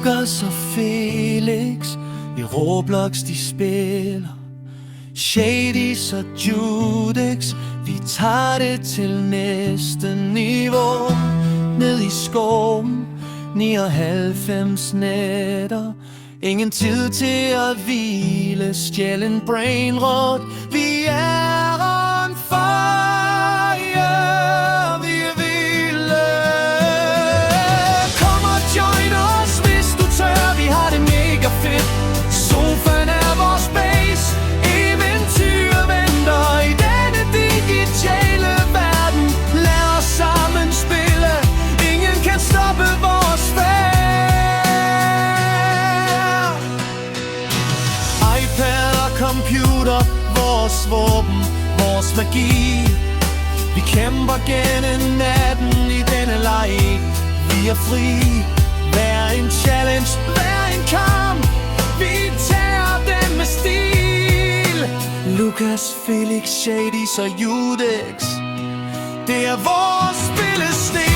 Lukas og Felix i Roblox de spiller. Shadys og Judex, vi tager det til næste niveau. Ned i skoven, 99 nætter. Ingen tid til at hvile, stjælen brain rot. Vi er on fire, vi er vilde. Kom og join os, hvis du tør, vi har det mega fedt. Sofaen er vores base, eventyr venter i denne digitale verden. Lad os sammen spille, ingen kan stoppe vores færd. iPad og computer, vores våben, vores magi. Vi kæmper gennem natten i denne leg. Vi er fri, hver en challenge, hver en kamp. Vi tager den med stil. Lukas, Felix, Shadys og Judex, det er vores spillestil.